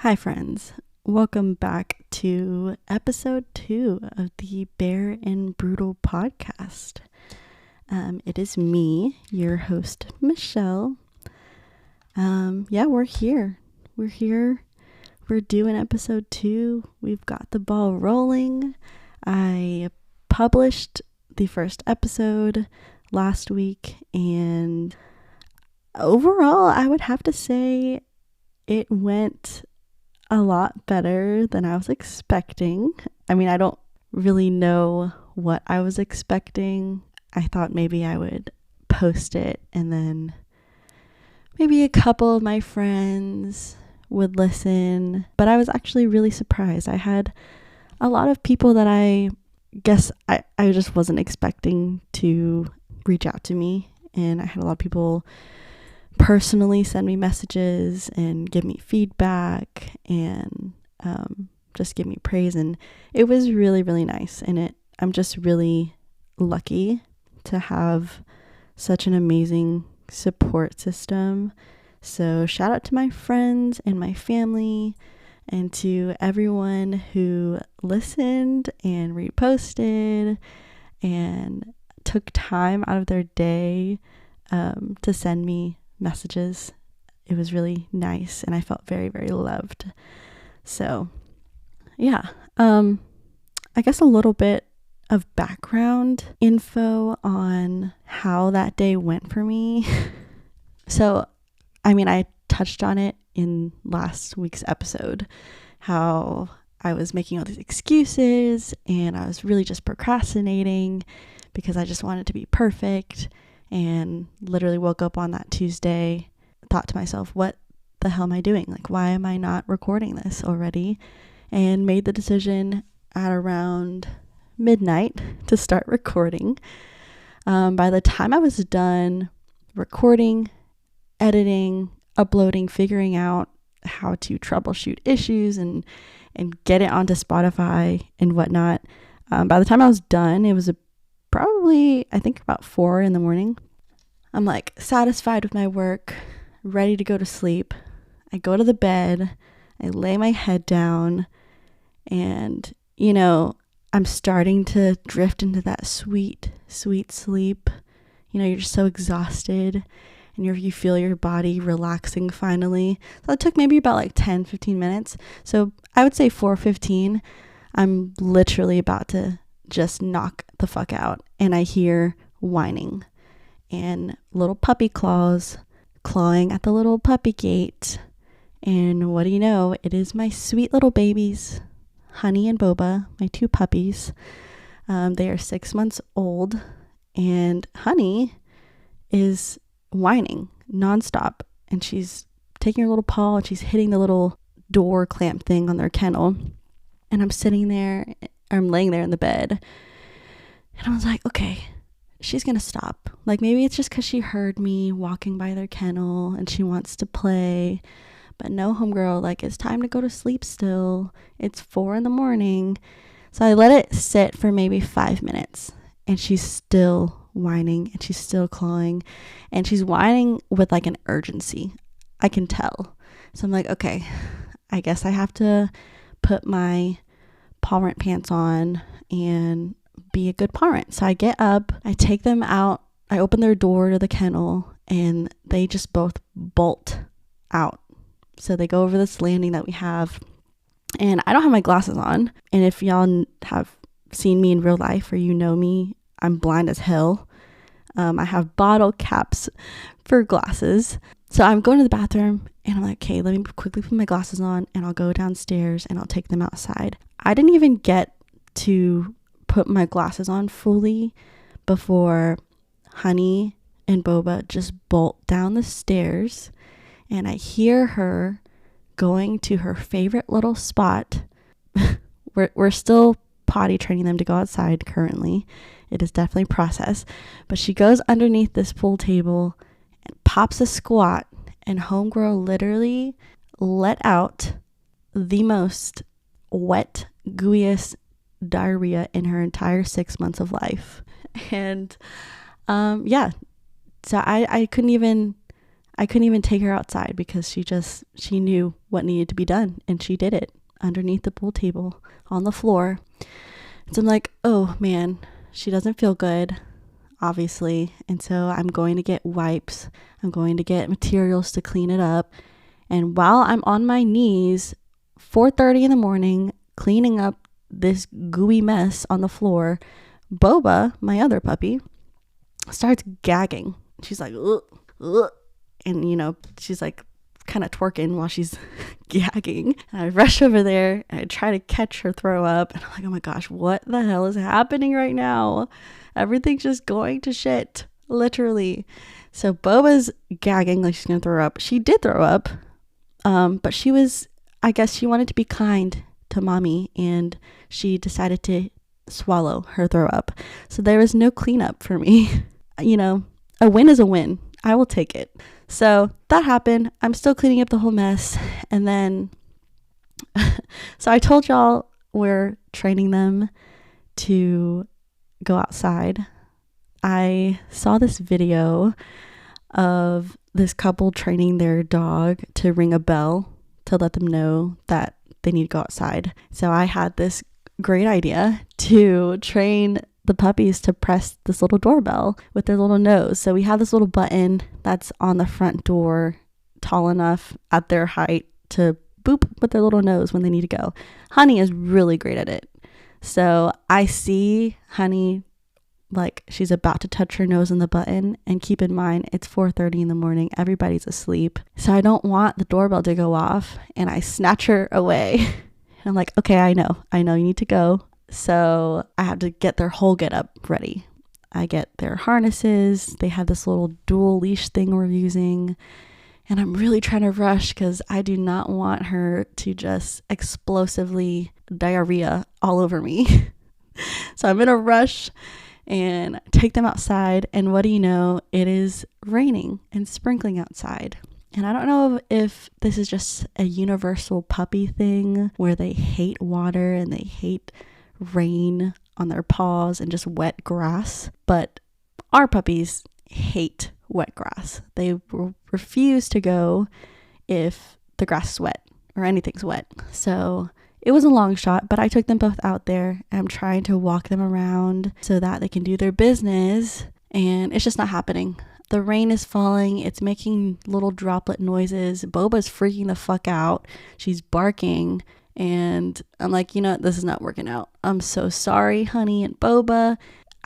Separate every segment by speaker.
Speaker 1: Hi friends, welcome back to episode 2 of the Bare and Brutal podcast. It is me, your host, Michelle. We're here. We're doing episode 2. We've got the ball rolling. I published the first episode last week, and overall, I would have to say it went a lot better than I was expecting. I mean, I don't really know what I was expecting. I thought maybe I would post it and then maybe a couple of my friends would listen, but I was actually really surprised. I had a lot of people that I guess I just wasn't expecting to reach out to me, and I had a lot of people personally send me messages and give me feedback and just give me praise, and it was really, really nice. And I'm just really lucky to have such an amazing support system. So shout out to my friends and my family and to everyone who listened and reposted and took time out of their day to send me messages. It was really nice, and I felt very, very loved. So I guess a little bit of background info on how that day went for me. So I touched on it in last week's episode, how I was making all these excuses and I was really just procrastinating because I just wanted to be perfect. And literally woke up on that Tuesday, thought to myself, what the hell am I doing? Like, why am I not recording this already? And made the decision at around midnight to start recording. By the time I was done recording, editing, uploading, figuring out how to troubleshoot issues and get it onto Spotify and whatnot, by the time I was done, it was probably, I think, about 4 a.m. I'm like satisfied with my work, ready to go to sleep. I go to the bed, I lay my head down, and, I'm starting to drift into that sweet, sweet sleep. You're just so exhausted and you feel your body relaxing finally. So it took maybe about like 10-15 minutes. So I would say 4:15, I'm literally about to just knock the fuck out, and I hear whining and little puppy claws clawing at the little puppy gate. And what do you know, it is my sweet little babies, Honey and Boba, my 2 puppies. They are 6 months old, and Honey is whining nonstop, and she's taking her little paw and she's hitting the little door clamp thing on their kennel. And I'm laying there in the bed, and I was like, okay, she's gonna stop. Like, maybe it's just because she heard me walking by their kennel and she wants to play. But no, homegirl, like, it's time to go to sleep still. It's 4 a.m. So I let it sit for maybe 5 minutes, and she's still whining and she's still clawing, and she's whining with like an urgency. I can tell. So I'm like, okay, I guess I have to put my parent pants on and be a good parent. So I get up, I take them out, I open their door to the kennel, and they just both bolt out. So they go over this landing that we have, and I don't have my glasses on. And if y'all have seen me in real life, or you know me, I'm blind as hell. I have bottle caps for glasses. So I'm going to the bathroom, and I'm like, okay, let me quickly put my glasses on, and I'll go downstairs and I'll take them outside. I didn't even get to put my glasses on fully before Honey and Boba just bolt down the stairs, and I hear her going to her favorite little spot. We're still potty training them to go outside currently. It is definitely a process, but she goes underneath this pool table and pops a squat, and homegirl literally let out the most wet, gooeyest diarrhea in her entire 6 months of life. And so I couldn't even I couldn't even take her outside because she knew what needed to be done, and she did it underneath the pool table on the floor. So I'm like, oh man, she doesn't feel good, obviously. And so I'm going to get wipes. I'm going to get materials to clean it up. And while I'm on my knees, 4:30 in the morning, cleaning up this gooey mess on the floor, Boba, my other puppy, starts gagging. She's like, ugh, ugh. And she's like kind of twerking while she's gagging. And I rush over there and I try to catch her throw up. And I'm like, oh my gosh, what the hell is happening right now? Everything's just going to shit, literally. So Boba's gagging like she's gonna throw up. She did throw up, but I guess she wanted to be kind to mommy, and she decided to swallow her throw up. So there was no cleanup for me. A win is a win. I will take it. So that happened. I'm still cleaning up the whole mess. And then, so I told y'all we're training them to go outside. I saw this video of this couple training their dog to ring a bell to let them know that they need to go outside. So I had this great idea to train the puppies to press this little doorbell with their little nose. So we have this little button that's on the front door, tall enough at their height to boop with their little nose when they need to go. Honey is really great at it. So I see Honey like she's about to touch her nose on the button, and keep in mind it's 4:30 in the morning, everybody's asleep, so I don't want the doorbell to go off, and I snatch her away. And I'm like, okay, I know you need to go. So I have to get their whole get up ready. I get their harnesses. They have this little dual leash thing we're using, and I'm really trying to rush because I do not want her to just explosively diarrhea all over me. So I'm in a rush and take them outside, and what do you know, it is raining and sprinkling outside. And I don't know if this is just a universal puppy thing where they hate water and they hate rain on their paws and just wet grass, but our puppies hate wet grass. They refuse to go if the grass is wet or anything's wet. So it was a long shot, but I took them both out there. I'm trying to walk them around so that they can do their business, and it's just not happening. The rain is falling. It's making little droplet noises. Boba's freaking the fuck out. She's barking, and I'm like, this is not working out. I'm so sorry, Honey and Boba.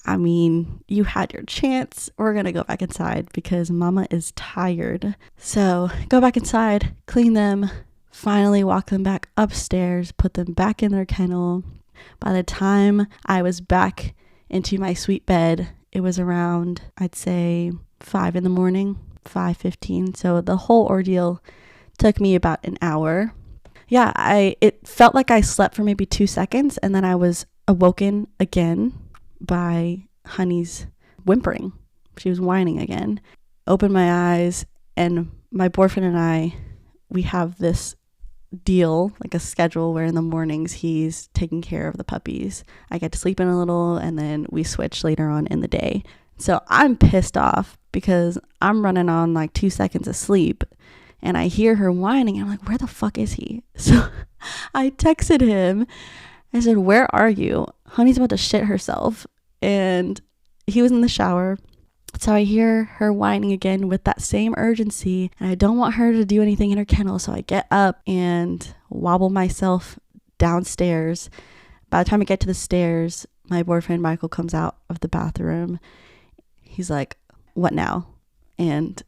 Speaker 1: I mean, you had your chance. We're going to go back inside because Mama is tired. So go back inside, clean them, finally walk them back upstairs, put them back in their kennel. By the time I was back into my sweet bed, it was around, I'd say 5 in the morning, 5:15. So the whole ordeal took me about an hour. Yeah, it felt like I slept for maybe 2 seconds, and then I was awoken again by Honey's whimpering. She was whining again. Opened my eyes, and my boyfriend and I, we have this deal, like a schedule, where in the mornings he's taking care of the puppies. I get to sleep in a little, and then we switch later on in the day. So I'm pissed off because I'm running on like 2 seconds of sleep, and I hear her whining. I'm like, where the fuck is he? So I texted him. I said, where are you? Honey's about to shit herself. And he was in the shower. So I hear her whining again with that same urgency, and I don't want her to do anything in her kennel. So I get up and wobble myself downstairs. By the time I get to the stairs, my boyfriend Michael comes out of the bathroom. He's like, what now? And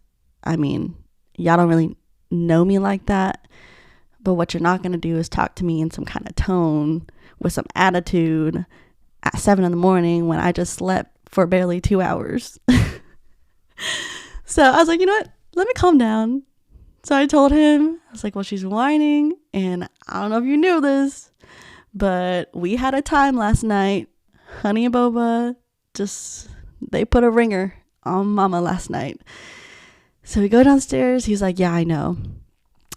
Speaker 1: I mean, y'all don't really know me like that, but what you're not going to do is talk to me in some kind of tone with some attitude at 7 in the morning when I just slept for barely 2 hours. So I was like, you know what? Let me calm down. So I told him, I was like, well, she's whining, and I don't know if you knew this, but we had a time last night. Honey and Boba, they put a ringer on Mama last night. So we go downstairs. He's like, yeah, I know.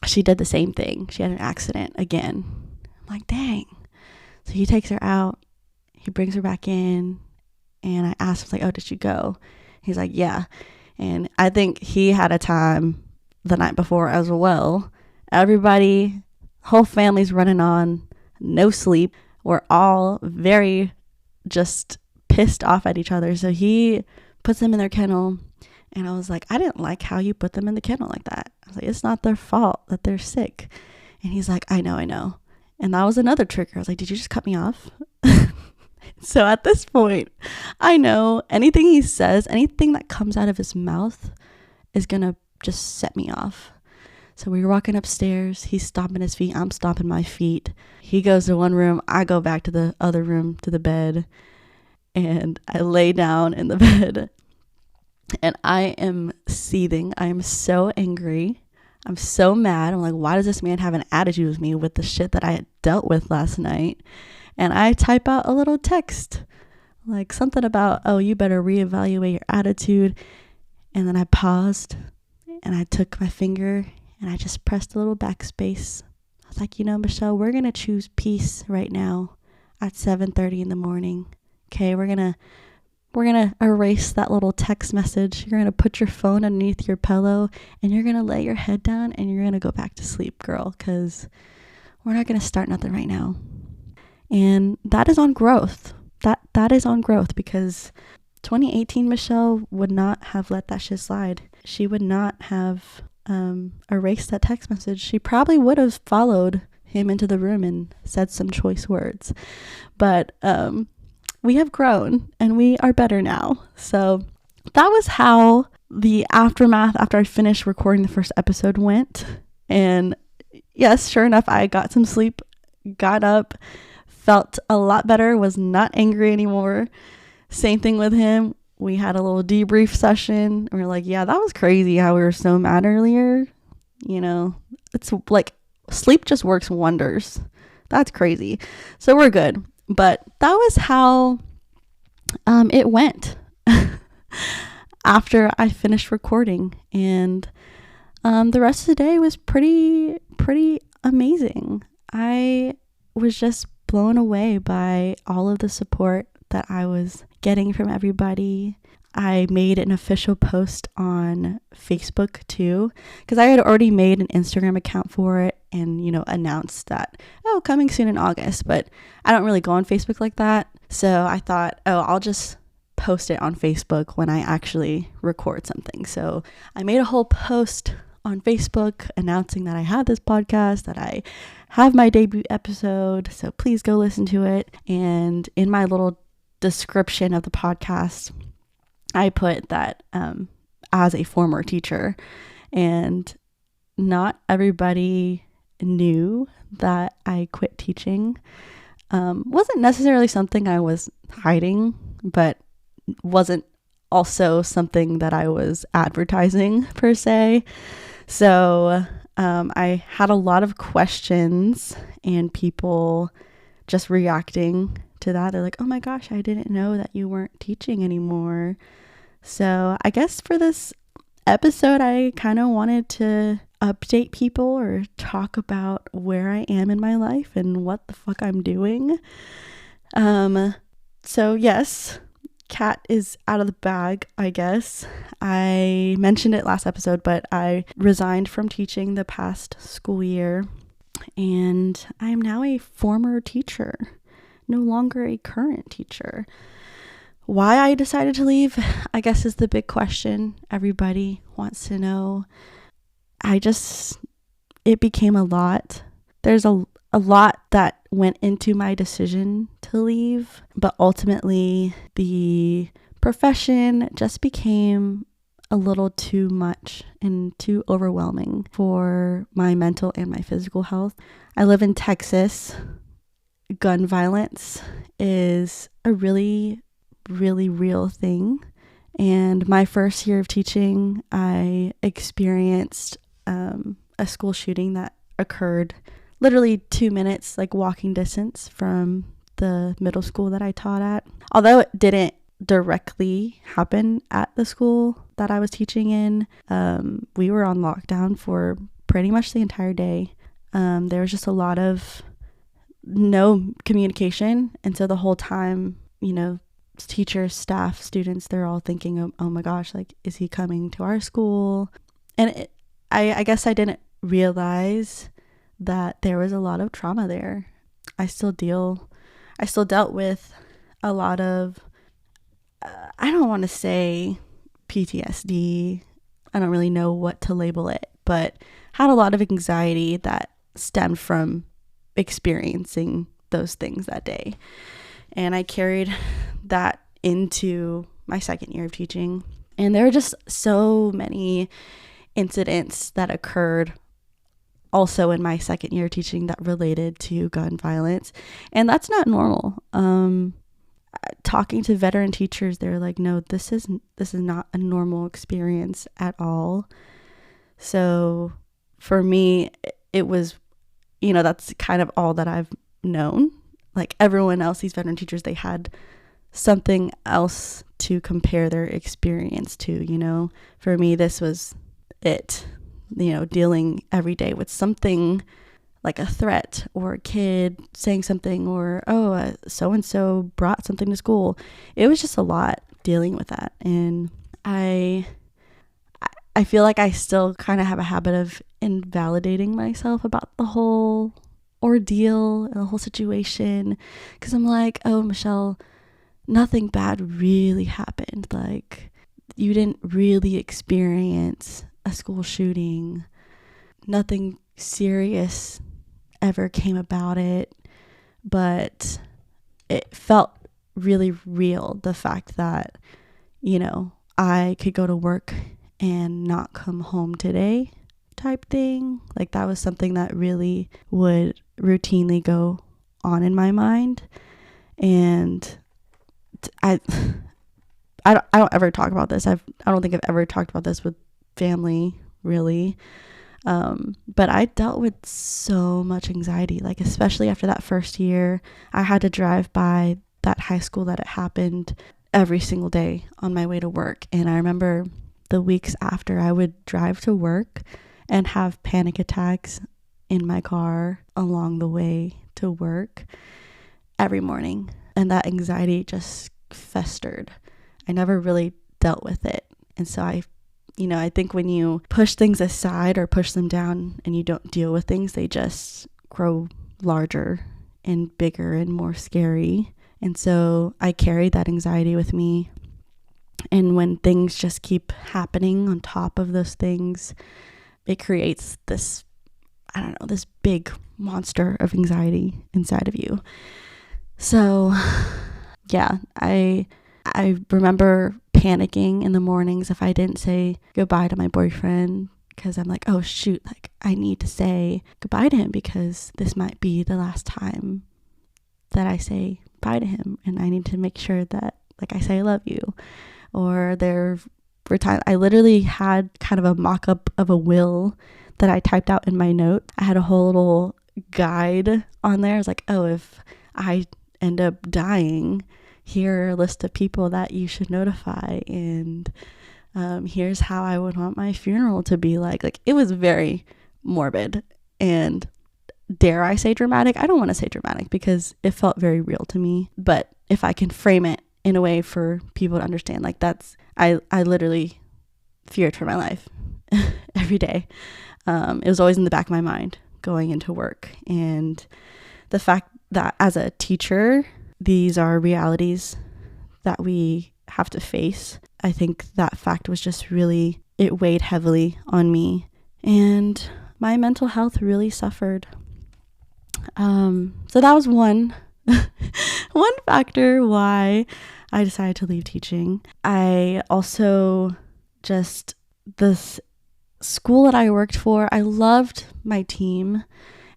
Speaker 1: She did the same thing. She had an accident again. I'm like, dang. So he takes her out. He brings her back in, and I asked him, like, oh, did she go? He's like, yeah. And I think he had a time the night before as well. Everybody, whole family's running on, no sleep. We're all very just pissed off at each other. So he puts them in their kennel, and I was like, I didn't like how you put them in the kennel like that. I was like, it's not their fault that they're sick. And he's like, I know. And that was another trigger. I was like, did you just cut me off? So at this point, I know anything he says, anything that comes out of his mouth is going to just set me off. So we were walking upstairs. He's stomping his feet. I'm stomping my feet. He goes to one room. I go back to the other room, to the bed. And I lay down in the bed. And I am seething. I am so angry. I'm so mad. I'm like, why does this man have an attitude with me with the shit that I had dealt with last night? And I type out a little text, like something about, oh, you better reevaluate your attitude. And then I paused and I took my finger and I just pressed a little backspace. I was like, Michelle, we're going to choose peace right now at 7:30 in the morning. Okay, we're going to erase that little text message. You're going to put your phone underneath your pillow and you're going to lay your head down and you're going to go back to sleep, girl, because we're not going to start nothing right now. And that is on growth. That is on growth, because 2018 Michelle would not have let that shit slide. She would not have erased that text message. She probably would have followed him into the room and said some choice words. But we have grown and we are better now. So that was how the aftermath after I finished recording the first episode went. And yes, sure enough, I got some sleep, got up, felt a lot better, was not angry anymore. Same thing with him. We had a little debrief session. We were like, yeah, that was crazy how we were so mad earlier. It's like sleep just works wonders. That's crazy. So we're good. But that was how it went after I finished recording. And the rest of the day was pretty amazing. I was just blown away by all of the support that I was getting from everybody. I made an official post on Facebook too, because I had already made an Instagram account for it and, announced that, coming soon in August, but I don't really go on Facebook like that. So I thought, I'll just post it on Facebook when I actually record something. So I made a whole post on Facebook announcing that I had this podcast, that I have my debut episode, so please go listen to it. And in my little description of the podcast, I put that as a former teacher, and not everybody knew that I quit teaching. Wasn't necessarily something I was hiding, but wasn't also something that I was advertising per se. So I had a lot of questions and people just reacting to that. They're like, oh my gosh, I didn't know that you weren't teaching anymore. So I guess for this episode, I kind of wanted to update people or talk about where I am in my life and what the fuck I'm doing. So yes, cat is out of the bag, I guess. I mentioned it last episode, but I resigned from teaching the past school year, and I am now a former teacher, no longer a current teacher. Why I decided to leave, I guess, is the big question everybody wants to know. It became a lot. There's a lot that went into my decision to leave, but ultimately the profession just became a little too much and too overwhelming for my mental and my physical health. I live in Texas. Gun violence is a really, really real thing. And my first year of teaching, I experienced a school shooting that occurred literally 2 minutes, like walking distance from the middle school that I taught at. Although it didn't directly happen at the school that I was teaching in, we were on lockdown for pretty much the entire day. There was just a lot of no communication. And so the whole time, teachers, staff, students, they're all thinking, oh my gosh, like, is he coming to our school? And I guess I didn't realize that there was a lot of trauma there. I still dealt with a lot of, I don't want to say PTSD. I don't really know what to label it, but had a lot of anxiety that stemmed from experiencing those things that day. And I carried that into my second year of teaching. And there were just so many incidents that occurred also in my second year of teaching that related to gun violence. And that's not normal. Talking to veteran teachers, they're like, no, this is not a normal experience at all. So for me, it was, that's kind of all that I've known. Like everyone else, these veteran teachers, they had something else to compare their experience to. For me, this was it, dealing every day with something like a threat or a kid saying something, or so-and-so brought something to school. It was just a lot dealing with that. And I feel like I still kind of have a habit of invalidating myself about the whole ordeal and the whole situation, because I'm like, oh, Michelle, nothing bad really happened. Like, you didn't really experience a school shooting. Nothing serious ever came about it, but it felt really real, the fact that I could go to work and not come home today type thing. Like, that was something that really would routinely go on in my mind. And I don't ever talk about this. I don't think I've ever talked about this with family, really. But I dealt with so much anxiety, like especially after that first year. I had to drive by that high school that it happened every single day on my way to work. And I remember the weeks after, I would drive to work and have panic attacks in my car along the way to work every morning. And that anxiety just festered. I never really dealt with it. And so I think when you push things aside or push them down and you don't deal with things, they just grow larger and bigger and more scary. And so I carried that anxiety with me. And when things just keep happening on top of those things, it creates this, this big monster of anxiety inside of you. So yeah, I remember panicking in the mornings if I didn't say goodbye to my boyfriend, because I'm like, oh shoot, like I need to say goodbye to him because this might be the last time that I say bye to him, and I need to make sure that like I say I love you. Or there were times I literally had kind of a mock-up of a will that I typed out in my note. I had a whole little guide on there. It's like, oh, if I end up dying, here are a list of people that you should notify, and here's how I would want my funeral to be like. Like, it was very morbid and, dare I say, dramatic? I don't want to say dramatic because it felt very real to me, but if I can frame it in a way for people to understand, like I literally feared for my life every day. It was always in the back of my mind going into work, and the fact that as a teacher, these are realities that we have to face. I think that fact was just really, it weighed heavily on me, and my mental health really suffered. So that was one factor why I decided to leave teaching. I also this school that I worked for, I loved my team,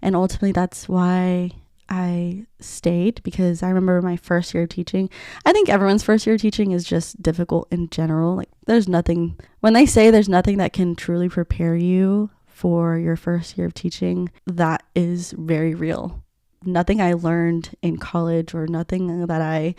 Speaker 1: and ultimately that's why I stayed, because I remember my first year of teaching. I think everyone's first year of teaching is just difficult in general. Like, when they say there's nothing that can truly prepare you for your first year of teaching, that is very real. Nothing I learned in college or nothing that I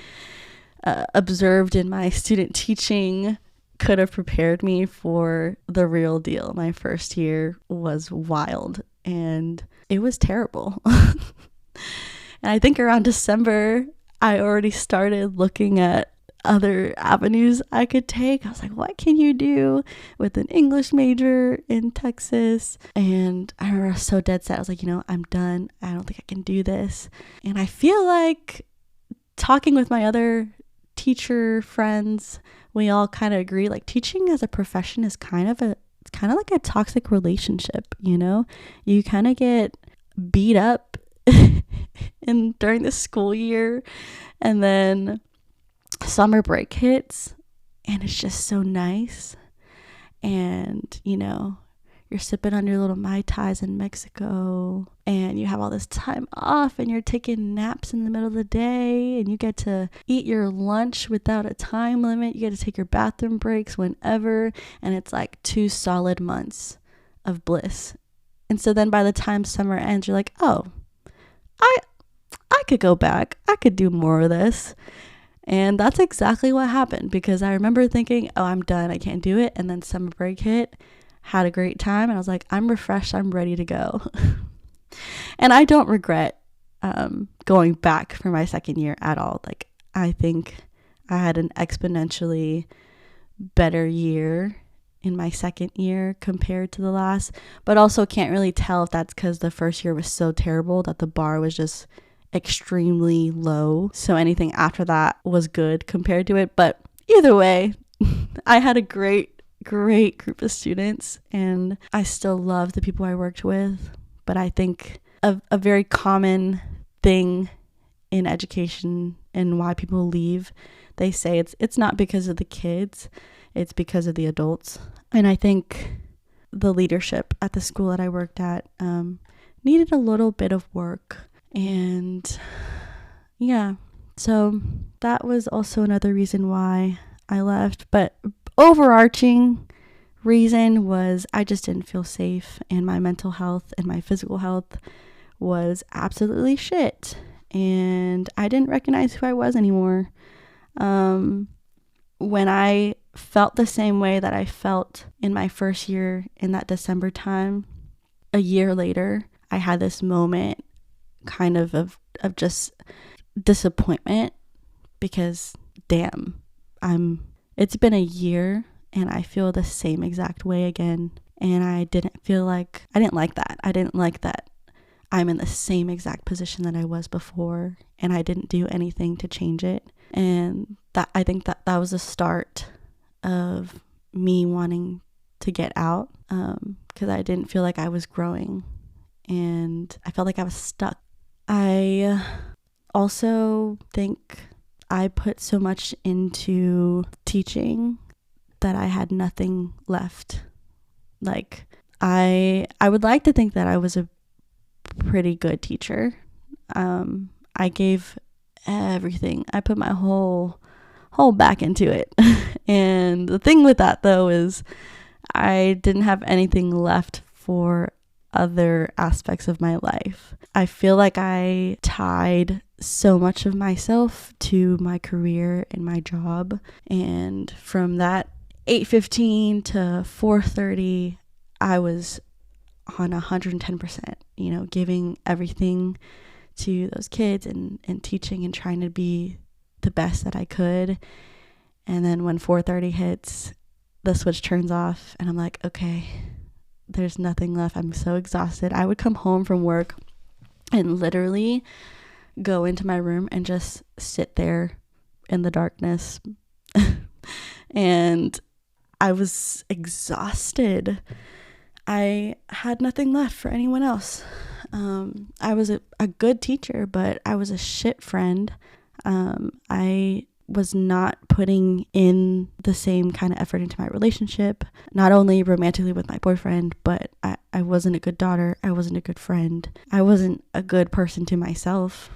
Speaker 1: observed in my student teaching could have prepared me for the real deal. My first year was wild and it was terrible. And I think around December, I already started looking at other avenues I could take. I was like, what can you do with an English major in Texas? And I remember I was so dead set. I was like, I'm done. I don't think I can do this. And I feel like talking with my other teacher friends, we all kind of agree, like teaching as a profession is kind of like a toxic relationship, you kind of get beat up during the school year, and then summer break hits and it's just so nice, and you're sipping on your little Mai Tais in Mexico, and you have all this time off, and you're taking naps in the middle of the day, and you get to eat your lunch without a time limit. You get to take your bathroom breaks whenever, and it's like 2 solid months of bliss. And so then by the time summer ends, you're like, oh, I could go back. I could do more of this. And that's exactly what happened, because I remember thinking, oh, I'm done. I can't do it. And then summer break hit. Had a great time, and I was like, I'm refreshed, I'm ready to go. And I don't regret going back for my second year at all. Like, I think I had an exponentially better year in my second year compared to the last, but also can't really tell if that's because the first year was so terrible that the bar was just extremely low, so anything after that was good compared to it. But either way, I had a great group of students, and I still love the people I worked with. But I think a very common thing in education and why people leave, they say it's not because of the kids, it's because of the adults. And I think the leadership at the school that I worked at needed a little bit of work. And yeah, so that was also another reason why I left. But overarching reason was I just didn't feel safe, and my mental health and my physical health was absolutely shit, and I didn't recognize who I was anymore. When I felt the same way that I felt in my first year in that December time, a year later, I had this moment kind of just disappointment, because damn, it's been a year and I feel the same exact way again. And I didn't like that. I didn't like that I'm in the same exact position that I was before, and I didn't do anything to change it. And that, I think that was the start of me wanting to get out, because I didn't feel like I was growing, and I felt like I was stuck. I also think I put so much into teaching that I had nothing left. Like, I would like to think that I was a pretty good teacher. I gave everything. I put my whole back into it. And the thing with that, though, is I didn't have anything left for other aspects of my life. I feel like I tied so much of myself to my career and my job. And from that 8:15 to 4:30, I was on 110%, giving everything to those kids and teaching and trying to be the best that I could. And then when 4:30 hits, the switch turns off and I'm like, okay, there's nothing left. I'm so exhausted. I would come home from work and literally go into my room and just sit there in the darkness. And I was exhausted. I had nothing left for anyone else. I was a good teacher, but I was a shit friend. I was not putting in the same kind of effort into my relationship, not only romantically with my boyfriend, but I wasn't a good daughter. I wasn't a good friend. I wasn't a good person to myself.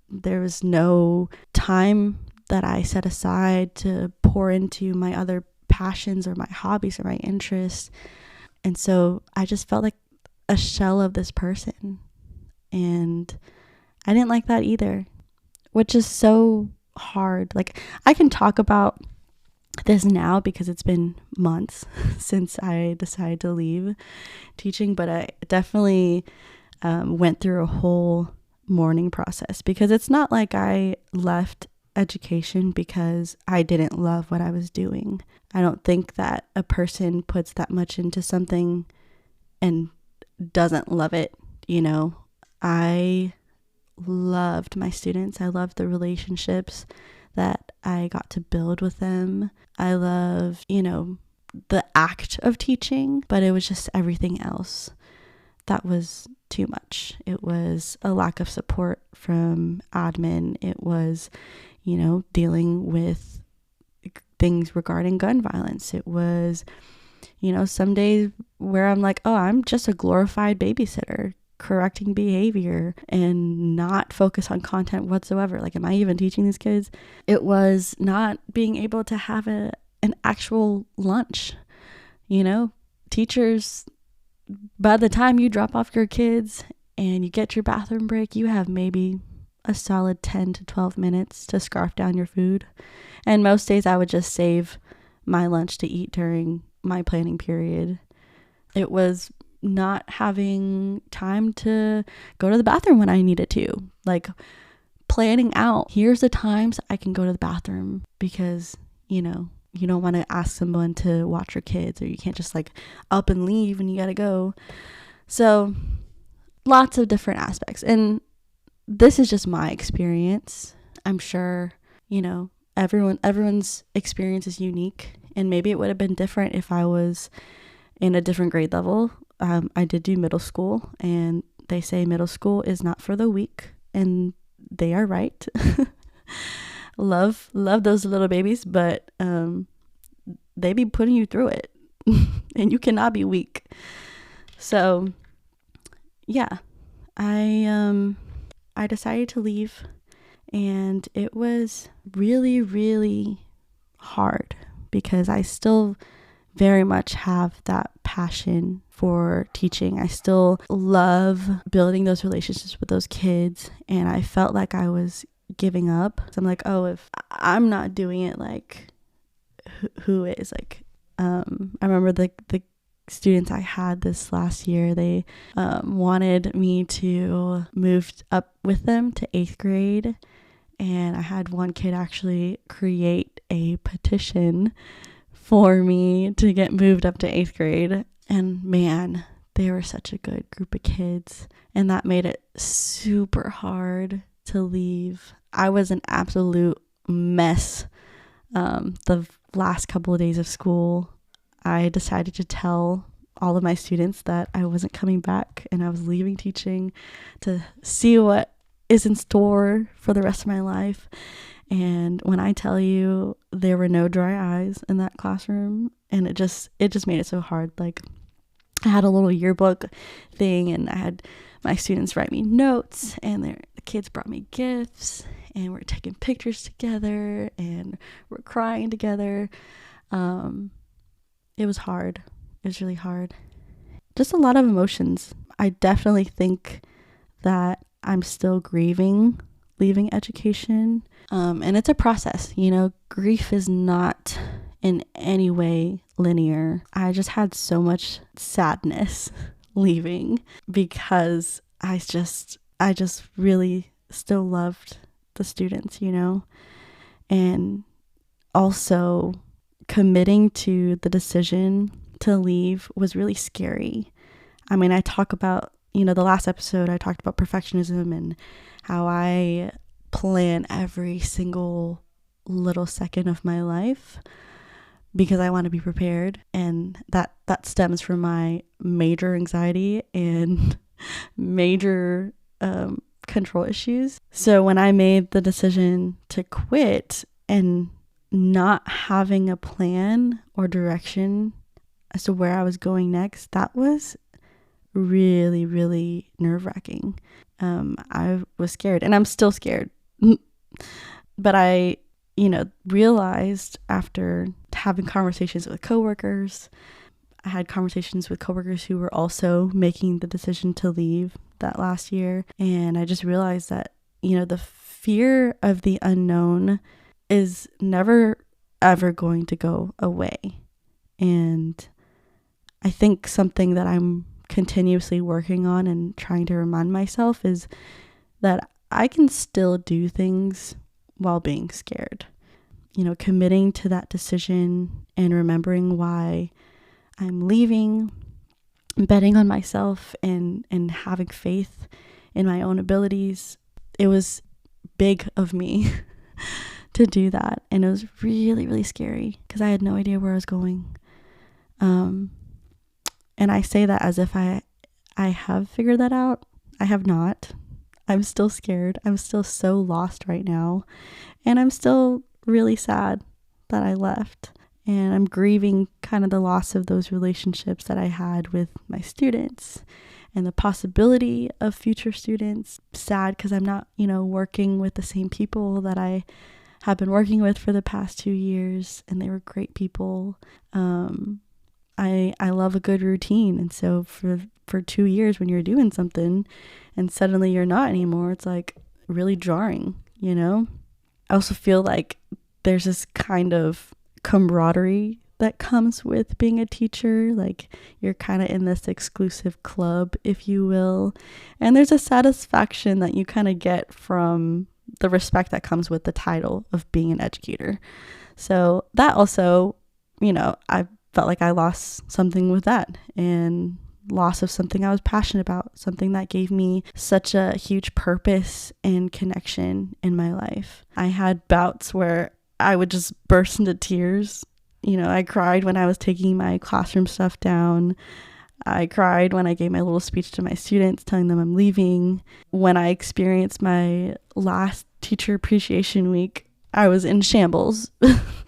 Speaker 1: There was no time that I set aside to pour into my other passions or my hobbies or my interests. And so I just felt like a shell of this person. And I didn't like that either, which is so hard. Like, I can talk about this now because it's been months since I decided to leave teaching, but I definitely went through a whole mourning process, because it's not like I left education because I didn't love what I was doing. I don't think that a person puts that much into something and doesn't love it. I loved my students. I loved the relationships that I got to build with them. I love, the act of teaching, but it was just everything else that was too much. It was a lack of support from admin. It was, dealing with things regarding gun violence. It was, some days where I'm like, oh, I'm just a glorified babysitter, correcting behavior and not focus on content whatsoever. Like, am I even teaching these kids? It was not being able to have an actual lunch. Teachers, by the time you drop off your kids and you get your bathroom break, you have maybe a solid 10 to 12 minutes to scarf down your food. And most days I would just save my lunch to eat during my planning period. It was not having time to go to the bathroom when I needed to. Like, planning out, here's the times I can go to the bathroom, because, you don't want to ask someone to watch your kids, or you can't just like up and leave when you gotta go. So lots of different aspects. And this is just my experience. I'm sure, everyone's experience is unique, and maybe it would have been different if I was in a different grade level. I did do middle school, and they say middle school is not for the weak, and they are right. love those little babies, but they be putting you through it and you cannot be weak. So yeah, I decided to leave, and it was really, really hard because I still very much have that passion for teaching. I still love building those relationships with those kids, and I felt like I was giving up. So I'm like, oh, if I'm not doing it, like who is? Like, I remember the students I had this last year, they wanted me to move up with them to 8th grade, and I had one kid actually create a petition for me to get moved up to 8th grade. And man, they were such a good group of kids, and that made it super hard to leave. I was an absolute mess the last couple of days of school. I decided to tell all of my students that I wasn't coming back and I was leaving teaching to see what is in store for the rest of my life. And when I tell you, there were no dry eyes in that classroom, and it just made it so hard. Like, I had a little yearbook thing, and I had my students write me notes, and the kids brought me gifts, and we're taking pictures together, and we're crying together. It was hard. It was really hard. Just a lot of emotions. I definitely think that I'm still grieving leaving education. And it's a process, grief is not in any way linear. I just had so much sadness leaving because I just really still loved the students, and also committing to the decision to leave was really scary. I mean, I talk about, the last episode I talked about perfectionism and how I plan every single little second of my life because I want to be prepared, and that stems from my major anxiety and major control issues. So when I made the decision to quit and not having a plan or direction as to where I was going next, that was really, really nerve-wracking. I was scared, and I'm still scared. But I, realized after having conversations with coworkers, I had conversations with coworkers who were also making the decision to leave that last year. And I just realized that, the fear of the unknown is never, ever going to go away. And I think something that I'm continuously working on and trying to remind myself is that I can still do things while being scared. Committing to that decision and remembering why I'm leaving, betting on myself and having faith in my own abilities. It was big of me to do that. And it was really, really scary because I had no idea where I was going. And I say that as if I have figured that out. I have not. I'm still scared. I'm still so lost right now. And I'm still really sad that I left. And I'm grieving kind of the loss of those relationships that I had with my students and the possibility of future students. Sad because I'm not, working with the same people that I have been working with for the past 2 years. And they were great people. I love a good routine. And so for 2 years when you're doing something and suddenly you're not anymore, it's like really jarring, I also feel like there's this kind of camaraderie that comes with being a teacher. Like you're kind of in this exclusive club, if you will. And there's a satisfaction that you kind of get from the respect that comes with the title of being an educator. So that also, I felt like I lost something with that, and loss of something I was passionate about, something that gave me such a huge purpose and connection in my life. I had bouts where I would just burst into tears. I cried when I was taking my classroom stuff down. I cried when I gave my little speech to my students telling them I'm leaving. When I experienced my last teacher appreciation week, I was in shambles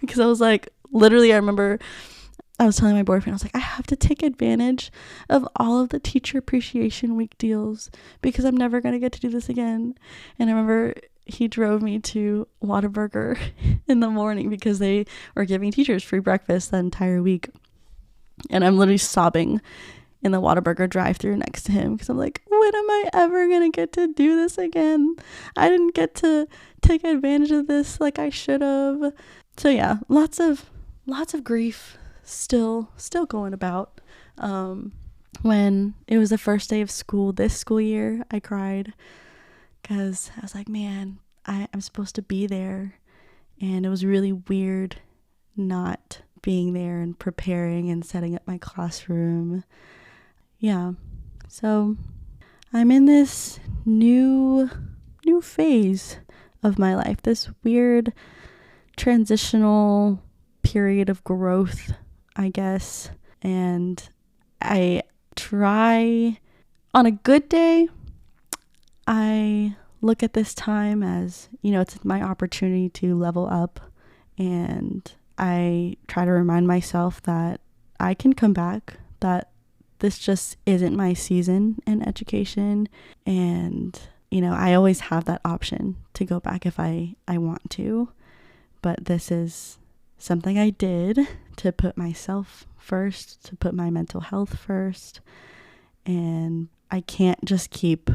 Speaker 1: because I was like, literally, I remember I was telling my boyfriend, I was like, I have to take advantage of all of the teacher appreciation week deals because I'm never going to get to do this again. And I remember he drove me to Whataburger in the morning because they were giving teachers free breakfast that entire week. And I'm literally sobbing in the Whataburger drive-thru next to him because I'm like, when am I ever going to get to do this again? I didn't get to take advantage of this like I should have. So yeah, lots of grief still going about. When it was the first day of school this school year, I cried because I was like, man, I'm supposed to be there, and it was really weird not being there and preparing and setting up my classroom. Yeah, so I'm in this new phase of my life, this weird transitional period of growth, I guess. And I try, on a good day, I look at this time as, it's my opportunity to level up. And I try to remind myself that I can come back, that this just isn't my season in education. And, I always have that option to go back if I want to. But this is something I did to put myself first, to put my mental health first. And I can't just keep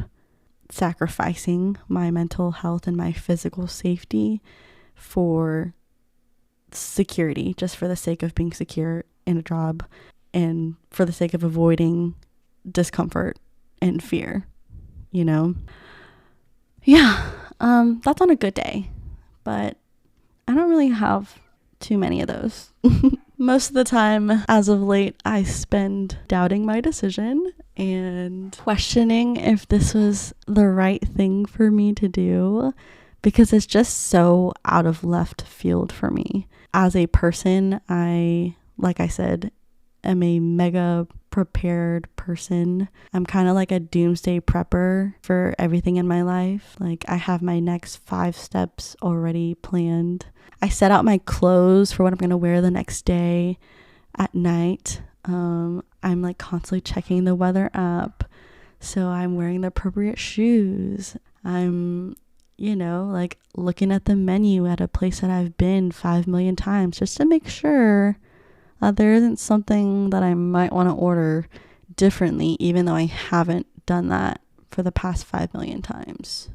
Speaker 1: sacrificing my mental health and my physical safety for security, just for the sake of being secure in a job and for the sake of avoiding discomfort and fear, Yeah, that's on a good day, but I don't really have too many of those. Most of the time, as of late, I spend doubting my decision and questioning if this was the right thing for me to do, because it's just so out of left field for me. As a person, like I said, am a mega prepared person. I'm kind of like a doomsday prepper for everything in my life. Like I have my next 5 steps already planned. I set out my clothes for what I'm going to wear the next day at night. I'm like constantly checking the weather app, so I'm wearing the appropriate shoes. I'm, like looking at the menu at a place that I've been 5 million times just to make sure that there isn't something that I might want to order differently, even though I haven't done that for the past 5 million times.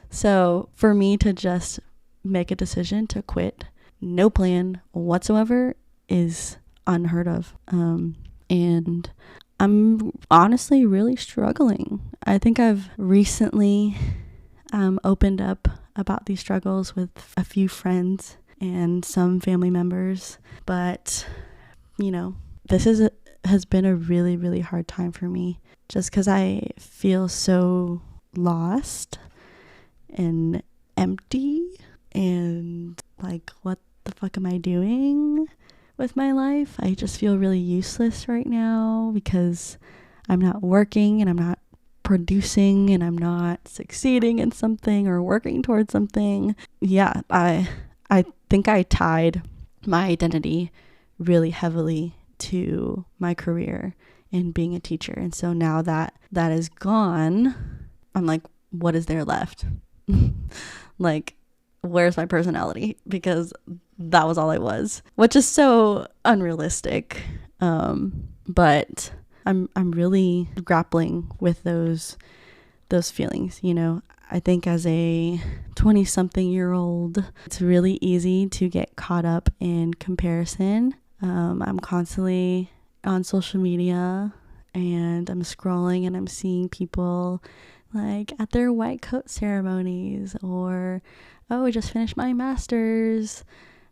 Speaker 1: So for me to just make a decision to quit, no plan whatsoever, is unheard of. And I'm honestly really struggling. I think I've recently opened up about these struggles with a few friends and some family members. But, this has been a really, really hard time for me, just because I feel so lost and empty and like, what the fuck am I doing with my life? I just feel really useless right now because I'm not working and I'm not producing and I'm not succeeding in something or working towards something. Yeah, I think I tied my identity really heavily to my career in being a teacher. And so now that is gone, I'm like, what is there left? Like, where's my personality? Because that was all I was, which is so unrealistic. But I'm really grappling with those feelings. I think as a 20-something-year-old, it's really easy to get caught up in comparison. I'm constantly on social media and I'm scrolling and I'm seeing people like at their white coat ceremonies, or, oh, I just finished my master's.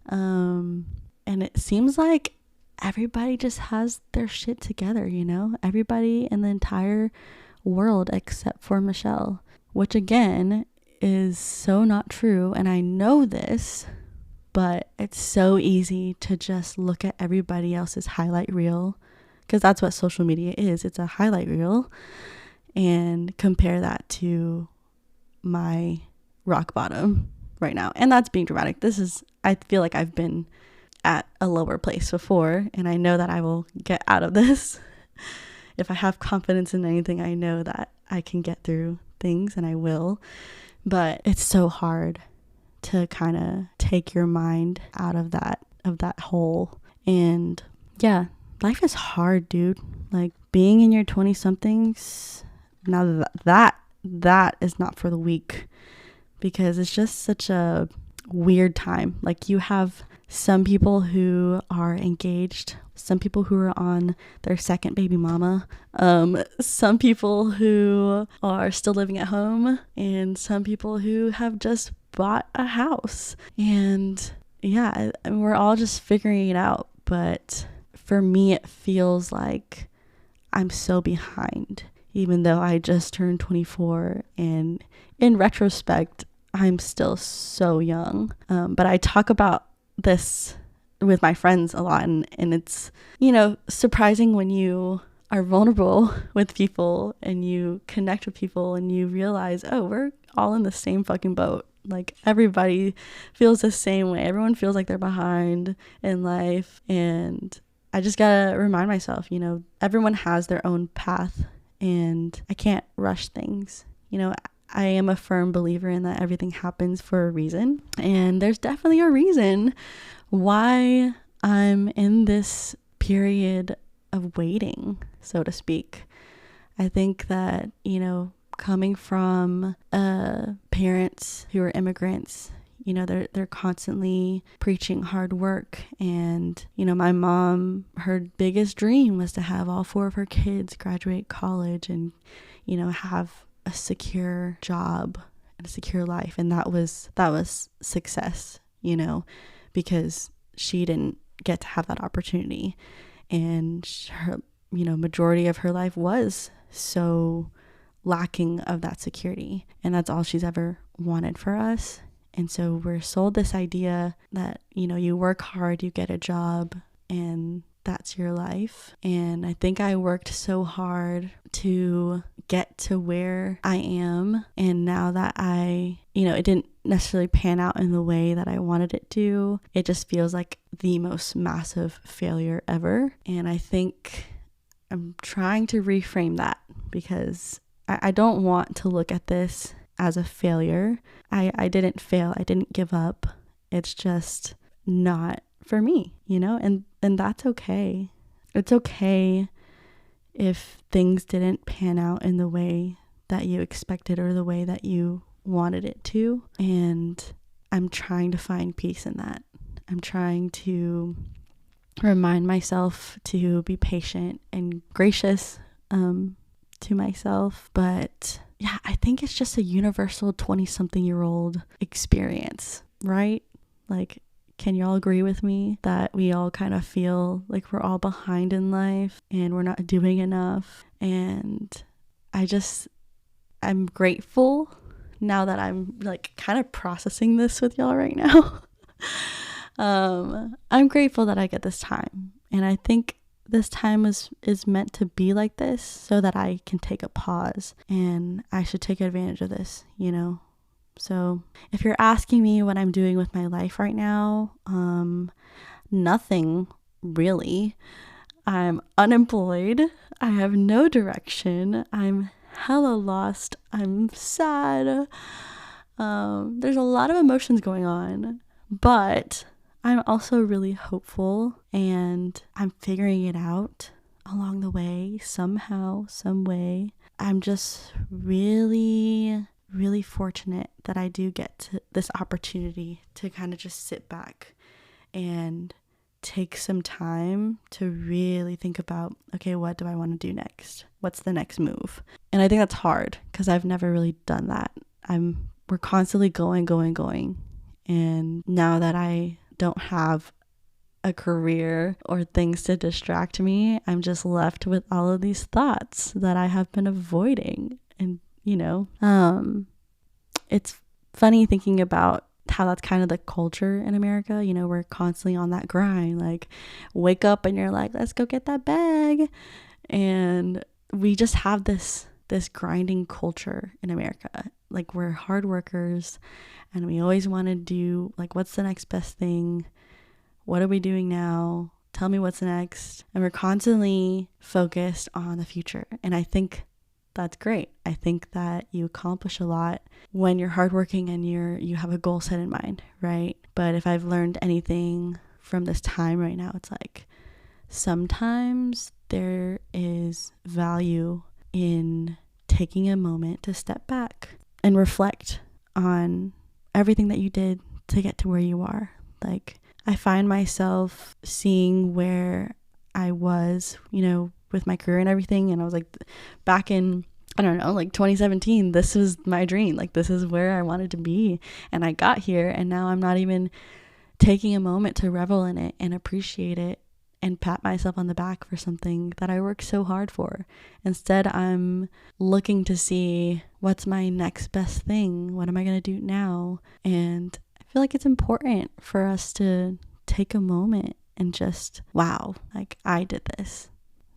Speaker 1: And it seems like everybody just has their shit together, everybody in the entire world except for Michelle, which again is so not true. And I know this, but it's so easy to just look at everybody else's highlight reel, because that's what social media is. It's a highlight reel, and compare that to my rock bottom right now. And that's being dramatic. I feel like I've been at a lower place before, and I know that I will get out of this. If I have confidence in anything, I know that I can get through things, and I will. But it's so hard to kind of take your mind out of that hole. And yeah, life is hard, dude. Like, being in your 20-somethings, now that is not for the weak, because it's just such a weird time. Like, you have some people who are engaged, some people who are on their second baby mama, some people who are still living at home, and some people who have just bought a house. And yeah, we're all just figuring it out. But for me, it feels like I'm so behind, even though I just turned 24, and in retrospect, I'm still so young. But I talk about this with my friends a lot, and it's, surprising when you are vulnerable with people and you connect with people and you realize, oh, we're all in the same fucking boat. Like, everybody feels the same way. Everyone feels like they're behind in life. And I just gotta remind myself, everyone has their own path, and I can't rush things. I am a firm believer in that everything happens for a reason. And there's definitely a reason why I'm in this period of waiting, so to speak. I think that, coming from parents who are immigrants, they're constantly preaching hard work. And, my mom, her biggest dream was to have all 4 of her kids graduate college and, have a secure job and a secure life. And that was success, because she didn't get to have that opportunity. And her, majority of her life was so lacking of that security. And that's all she's ever wanted for us. And so we're sold this idea that, you work hard, you get a job, and that's your life. And I think I worked so hard to get to where I am. And now that it didn't necessarily pan out in the way that I wanted it to, it just feels like the most massive failure ever. And I think I'm trying to reframe that, because I don't want to look at this as a failure. I didn't fail. I didn't give up. It's just not for me, and that's okay. It's okay if things didn't pan out in the way that you expected or the way that you wanted it to. And I'm trying to find peace in that. I'm trying to remind myself to be patient and gracious to myself. But yeah, I think it's just a universal 20-something-year-old experience, right? Like, can y'all agree with me that we all kind of feel like we're all behind in life and we're not doing enough? And I'm grateful now that I'm like kind of processing this with y'all right now. I'm grateful that I get this time. And I think this time is meant to be like this so that I can take a pause, and I should take advantage of this, you know? So if you're asking me what I'm doing with my life right now, nothing really. I'm unemployed. I have no direction. I'm hella lost. I'm sad. There's a lot of emotions going on, but I'm also really hopeful, and I'm figuring it out along the way, somehow, some way. I'm just really, really fortunate that I do get this opportunity to kind of just sit back and take some time to really think about, okay, what do I want to do next? What's the next move? And I think that's hard because I've never really done that. We're constantly going. And now that I don't have a career or things to distract me, I'm just left with all of these thoughts that I have been avoiding. And, it's funny thinking about how that's kind of the culture in America. You know, we're constantly on that grind, like wake up and you're like, let's go get that bag. And we just have this grinding culture in America. Like, we're hard workers and we always want to do, like, what's the next best thing? What are we doing now? Tell me what's next. And we're constantly focused on the future. And I think that's great. I think that you accomplish a lot when you're hardworking and you have a goal set in mind, right? But if I've learned anything from this time right now, it's like sometimes there is value in taking a moment to step back and reflect on everything that you did to get to where you are. Like, I find myself seeing where I was, with my career and everything. And I was like, back in, I don't know, like 2017, this was my dream. Like, this is where I wanted to be. And I got here, and now I'm not even taking a moment to revel in it and appreciate it and pat myself on the back for something that I worked so hard for. Instead, I'm looking to see what's my next best thing. What am I going to do now? And I feel like it's important for us to take a moment and just, wow, like, I did this.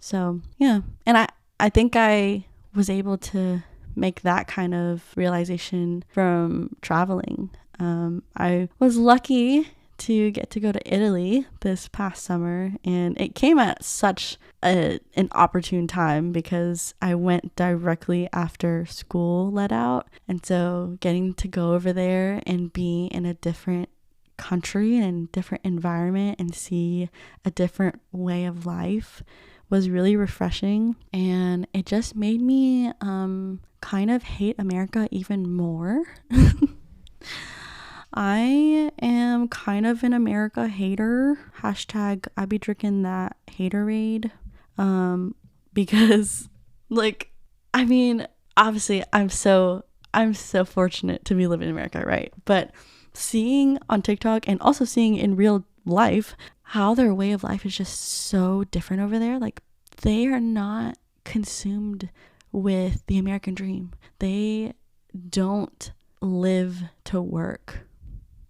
Speaker 1: So, yeah. And I think I was able to make that kind of realization from traveling. I was lucky to get to go to Italy this past summer, and it came at such an opportune time because I went directly after school let out. And so getting to go over there and be in a different country and different environment and see a different way of life was really refreshing. And it just made me kind of hate America even more. I am kind of an America hater. Hashtag I be drinking that haterade. Because, like, I mean, obviously I'm so fortunate to be living in America, right? But seeing on TikTok and also seeing in real life how their way of life is just so different over there. Like, they are not consumed with the American dream. They don't live to work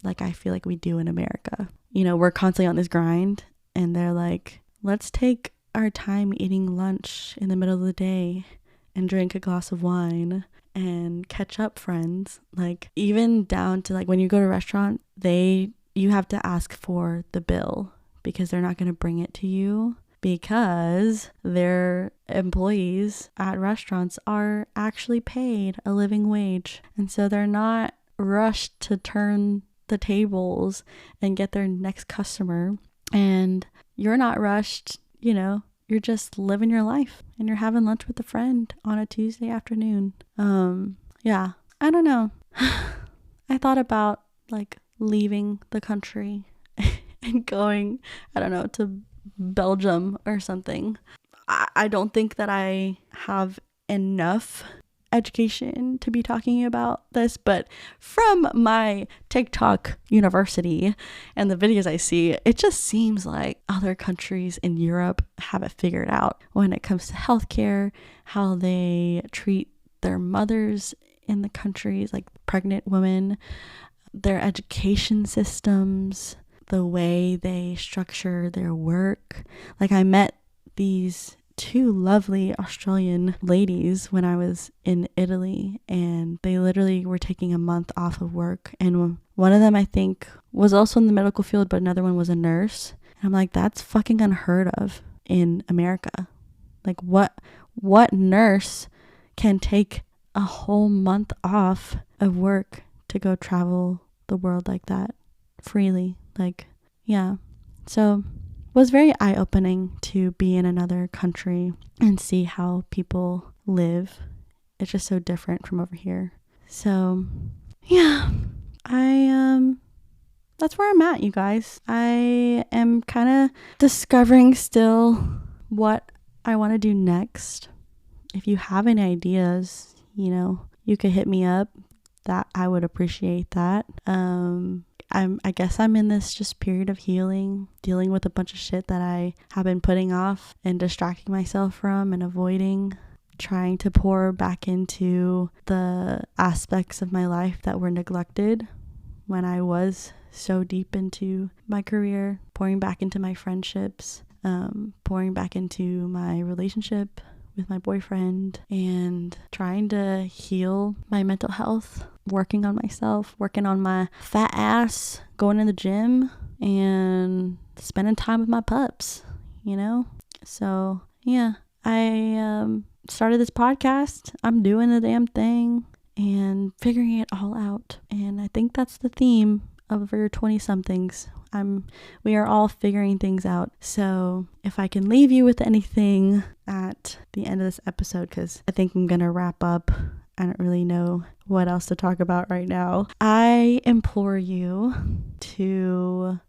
Speaker 1: like I feel like we do in America. We're constantly on this grind, and they're like, let's take our time eating lunch in the middle of the day and drink a glass of wine and catch up, friends. Like, even down to, like, when you go to a restaurant, you have to ask for the bill because they're not going to bring it to you, because their employees at restaurants are actually paid a living wage. And so they're not rushed to turn the tables and get their next customer. And you're not rushed, you're just living your life and you're having lunch with a friend on a Tuesday afternoon. Yeah, I don't know. I thought about, like, leaving the country and going, I don't know, to Belgium or something. I don't think that I have enough education to be talking about this, but from my TikTok university and the videos I see, it just seems like other countries in Europe have it figured out when it comes to healthcare, how they treat their mothers in the countries, like pregnant women, their education systems, the way they structure their work. Like, I met these two lovely Australian ladies when I was in Italy, and they literally were taking a month off of work, and one of them I think was also in the medical field, but another one was a nurse. And I'm like, that's fucking unheard of in America. Like, what nurse can take a whole month off of work to go travel the world like that freely? Like, yeah. So was very eye-opening to be in another country and see how people live. It's just so different from over here. So yeah, that's where I'm at, you guys. I am kind of discovering still what I want to do next. If you have any ideas, you could hit me up. That I would appreciate that. I guess I'm in this just period of healing, dealing with a bunch of shit that I have been putting off and distracting myself from and avoiding, trying to pour back into the aspects of my life that were neglected when I was so deep into my career, pouring back into my friendships, pouring back into my relationship with my boyfriend, and trying to heal my mental health, working on myself, working on my fat ass, going to the gym, and spending time with my pups, So yeah, I started this podcast. I'm doing the damn thing and figuring it all out, and I think that's the theme of your 20-somethings. We are all figuring things out. So if I can leave you with anything at the end of this episode, because I think I'm going to wrap up. I don't really know what else to talk about right now. I implore you to,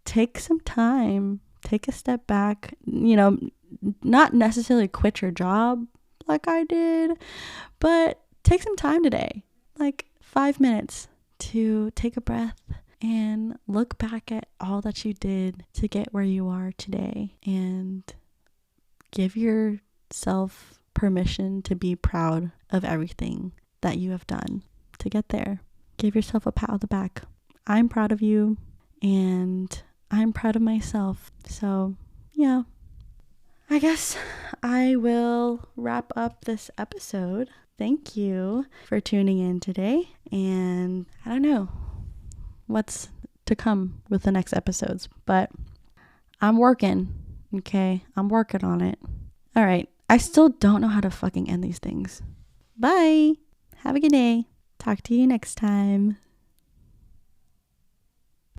Speaker 1: take some time, take a step back, not necessarily quit your job like I did, but take some time today, like 5 minutes, to take a breath and look back at all that you did to get where you are today, and give yourself permission to be proud of everything that you have done to get there. Give yourself a pat on the back. I'm proud of you, and I'm proud of myself. So yeah, I guess I will wrap up this episode. Thank you for tuning in today, and I don't know what's to come with the next episodes, but I'm working, okay? I'm working on it. All right. I still don't know how to fucking end these things. Bye. Have a good day. Talk to you next time.